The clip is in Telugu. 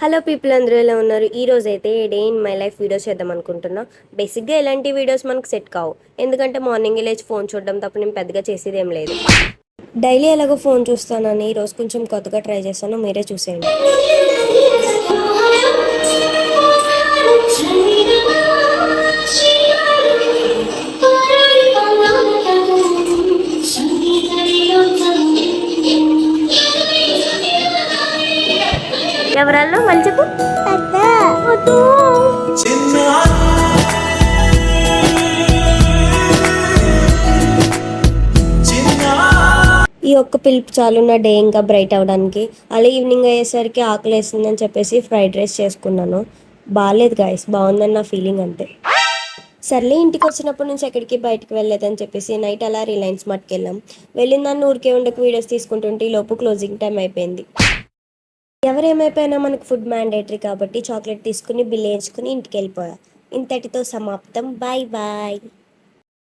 హలో పీపుల్, అందరూ ఎలా ఉన్నారు? ఈ రోజు అయితే day in my life videos చేద్దాం అనుకుంటున్నా. బేసిక్గా ఎలాంటి వీడియోస్ మనకు సెట్ కావు, ఎందుకంటే మార్నింగ్ లేచి ఫోన్ చూడడం తప్ప నేను పెద్దగా చేసేది ఏం లేదు. డైలీ ఎలాగో ఫోన్ చూస్తానని ఈరోజు కొంచెం కొత్తగా ట్రై చేస్తాను, మీరే చూసేయండి. ఎవరన్నా మళ్ళీ చెప్పు. ఈ ఒక్క పిలుపు చాలు నా డే ఇంకా బ్రైట్ అవ్వడానికి. అలా ఈవినింగ్ అయ్యేసరికి ఆకలి వేసిందని చెప్పేసి ఫ్రైడ్ రైస్ చేసుకున్నాను. బాగాలేదు గాయస్, బాగుందని నా ఫీలింగ్ అంతే. సర్లే, ఇంటికి వచ్చినప్పటి నుంచి ఎక్కడికి బయటకు వెళ్ళలేదని చెప్పేసి నైట్ అలా రిలయన్స్ మార్ట్కి వెళ్ళాం. వెళ్ళిన దాన్ని ఊరికే ఉండకు వీడియోస్ తీసుకుంటుంటే ఈ లోపు క్లోజింగ్ టైం అయిపోయింది. ఎవరేమైపోయినా మనకు ఫుడ్ మ్యాండేటరీ కాబట్టి చాక్లెట్ తీసుకుని బిల్ వేయించుకుని ఇంటికి వెళ్ళిపోయా. ఇంతటితో సమాప్తం. Bye bye.